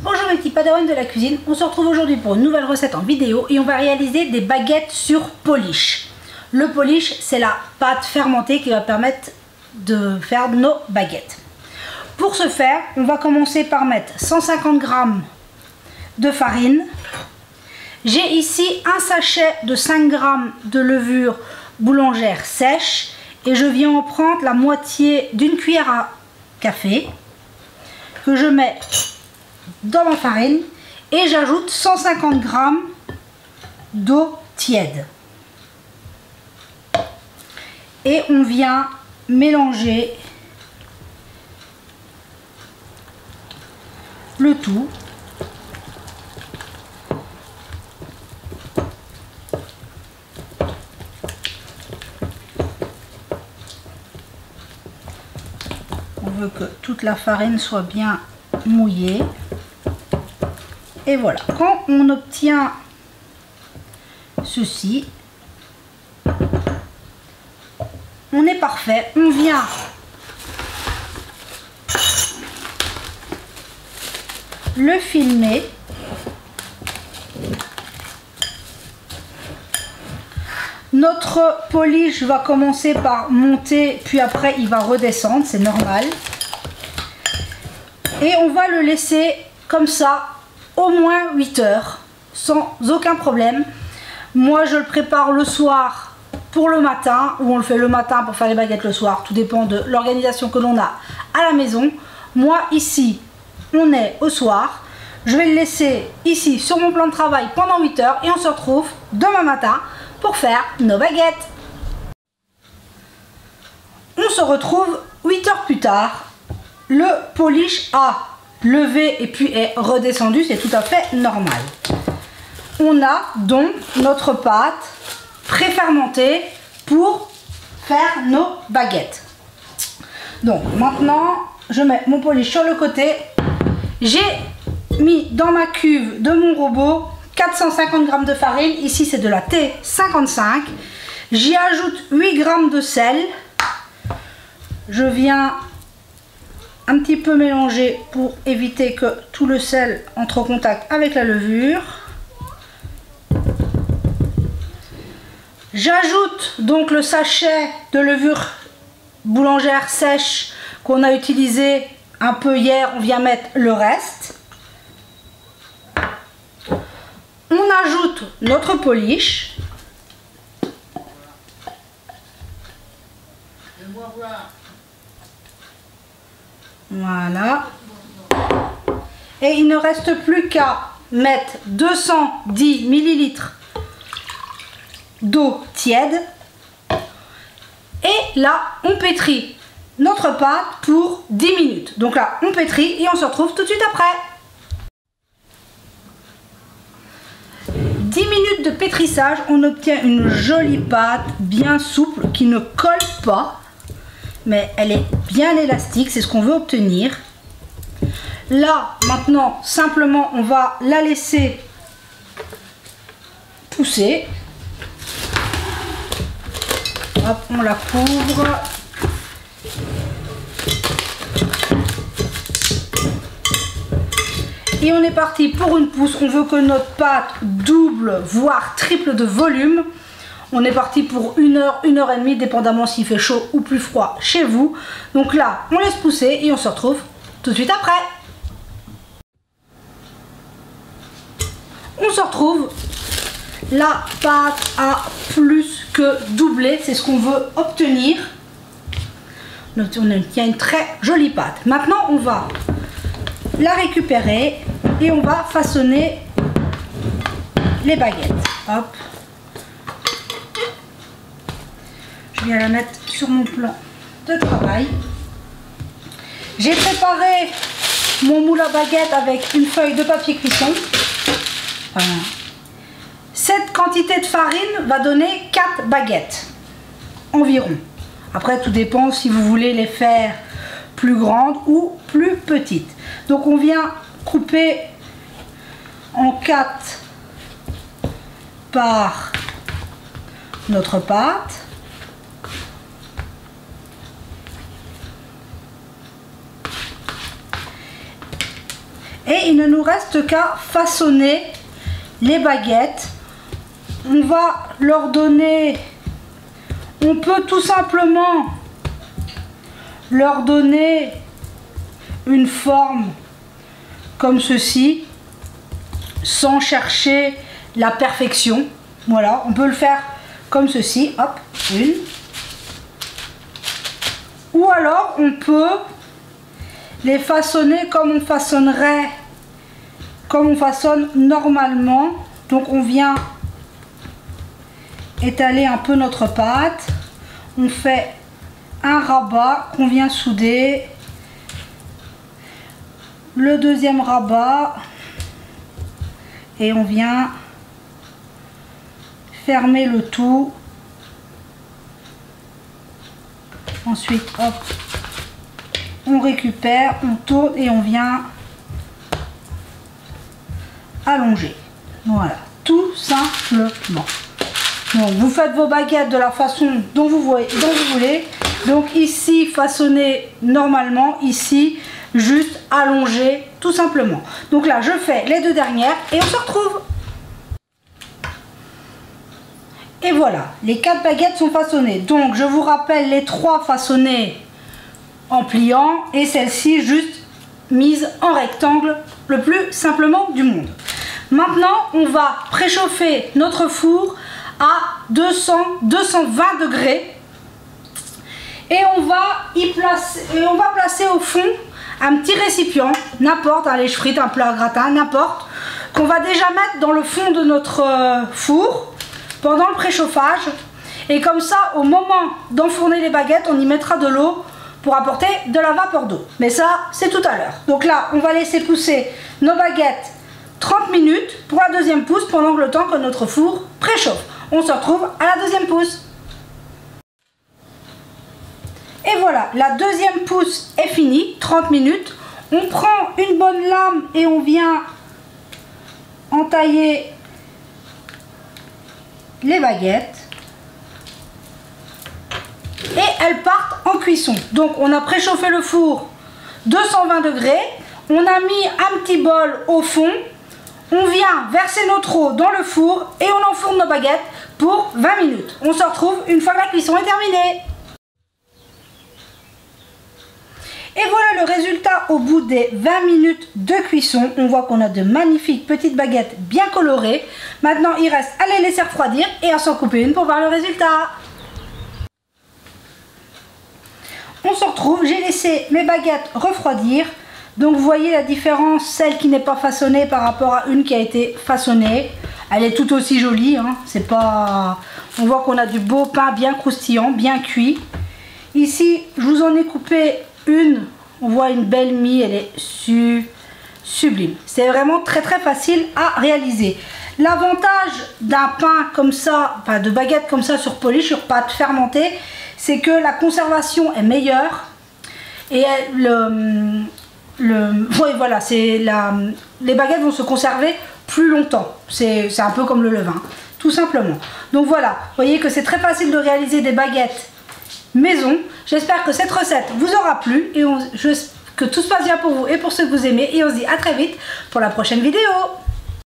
Bonjour mes petits padawans de la cuisine, on se retrouve aujourd'hui pour une nouvelle recette en vidéo et on va réaliser des baguettes sur polish. Le polish, c'est la pâte fermentée qui va permettre de faire nos baguettes. Pour ce faire, on va commencer par mettre 150 g de farine. J'ai ici un sachet de 5 g de levure boulangère sèche et je viens en prendre la moitié d'une cuillère à café que je mets dans ma farine et j'ajoute 150 g d'eau tiède. Et on vient mélanger le tout. On veut que toute la farine soit bien mouillée. Et voilà, quand on obtient ceci, on est parfait. On vient le filmer. Notre polish va commencer par monter, puis après il va redescendre, c'est normal. Et on va le laisser comme ça au moins 8 heures, sans aucun problème. Moi je le prépare le soir pour le matin, ou on le fait le matin pour faire les baguettes le soir, tout dépend de l'organisation que l'on a à la maison. Moi ici, on est au soir, je vais le laisser ici sur mon plan de travail pendant 8 heures et on se retrouve demain matin pour faire nos baguettes. On se retrouve 8 heures plus tard, le polish a levé et puis est redescendu, c'est tout à fait normal. On a donc notre pâte préfermentée pour faire nos baguettes. Donc maintenant, je mets mon polish sur le côté. J'ai mis dans ma cuve de mon robot 450 g de farine. Ici, c'est de la T55. J'y ajoute 8 g de sel. Je viens un petit peu mélanger pour éviter que tout le sel entre en contact avec la levure. J'ajoute donc le sachet de levure boulangère sèche qu'on a utilisé un peu hier, on vient mettre le reste. On ajoute notre polish. Voilà. Et il ne reste plus qu'à mettre 210 ml d'eau tiède. Et là, on pétrit notre pâte pour 10 minutes. Donc là, on pétrit et on se retrouve tout de suite après. 10 minutes de pétrissage, on obtient une jolie pâte bien souple qui ne colle pas. Mais elle est bien élastique, c'est ce qu'on veut obtenir. Là, maintenant, simplement, on va la laisser pousser. Hop, on la couvre. Et on est parti pour une pousse. On veut que notre pâte double, voire triple de volume. On est parti pour 1 heure, 1 heure et demie, dépendamment s'il fait chaud ou plus froid chez vous. Donc là, on laisse pousser et on se retrouve tout de suite après. On se retrouve. La pâte a plus que doublé, c'est ce qu'on veut obtenir. Donc on obtient une très jolie pâte. Maintenant, on va la récupérer et on va façonner les baguettes. Hop. Je viens la mettre sur mon plan de travail. J'ai préparé mon moule à baguette avec une feuille de papier cuisson. Voilà. Cette quantité de farine va donner 4 baguettes environ. Après, tout dépend si vous voulez les faire plus grandes ou plus petites. Donc on vient couper en 4 par notre pâte. Et il ne nous reste qu'à façonner les baguettes. On va leur donner, on peut tout simplement leur donner une forme comme ceci, sans chercher la perfection. Voilà, on peut le faire comme ceci, hop, une. Ou alors on peut les façonner comme on façonnerait, comme on façonne normalement. Donc on vient étaler un peu notre pâte, on fait un rabat qu'on vient souder, le deuxième rabat, et on vient fermer le tout. Ensuite, hop, on récupère, on tourne et on vient allonger. Voilà, tout simplement. Donc vous faites vos baguettes de la façon dont vous voulez. Donc ici façonner normalement, ici juste allonger tout simplement. Donc là je fais les deux dernières et on se retrouve. Et voilà, les 4 baguettes sont façonnées. Donc je vous rappelle les 3 façonnées en pliant et celle-ci juste mise en rectangle le plus simplement du monde. Maintenant on va préchauffer notre four à 220 degrés et on va placer au fond un petit récipient, n'importe, un lèche-frites, un plat gratin, n'importe, qu'on va déjà mettre dans le fond de notre four pendant le préchauffage. Et comme ça, au moment d'enfourner les baguettes, on y mettra de l'eau pour apporter de la vapeur d'eau. Mais ça, c'est tout à l'heure. Donc là, on va laisser pousser nos baguettes 30 minutes pour la deuxième pousse pendant le temps que notre four préchauffe. On se retrouve à la deuxième pousse. Et voilà, la deuxième pousse est finie, 30 minutes. On prend une bonne lame et on vient entailler les baguettes. Et elles partent en cuisson. Donc on a préchauffé le four 220 degrés. On a mis un petit bol au fond. On vient verser notre eau dans le four et on enfourne nos baguettes pour 20 minutes. On se retrouve une fois que la cuisson est terminée. Et voilà le résultat au bout des 20 minutes de cuisson. On voit qu'on a de magnifiques petites baguettes bien colorées. Maintenant, il reste à les laisser refroidir et à s'en couper une pour voir le résultat. On se retrouve, j'ai laissé mes baguettes refroidir. Donc vous voyez la différence, celle qui n'est pas façonnée par rapport à une qui a été façonnée. Elle est tout aussi jolie, hein. C'est pas... On voit qu'on a du beau pain bien croustillant, bien cuit. Ici, je vous en ai coupé une. On voit une belle mie, elle est sublime. C'est vraiment très facile à réaliser. L'avantage d'un pain comme ça, enfin de baguette comme ça sur polish, sur pâte fermentée, c'est que la conservation est meilleure. Et oui, voilà, les baguettes vont se conserver plus longtemps. C'est un peu comme le levain, tout simplement. Donc voilà, vous voyez que c'est très facile de réaliser des baguettes maison. J'espère que cette recette vous aura plu et que tout se passe bien pour vous et pour ceux que vous aimez. Et on se dit à très vite pour la prochaine vidéo.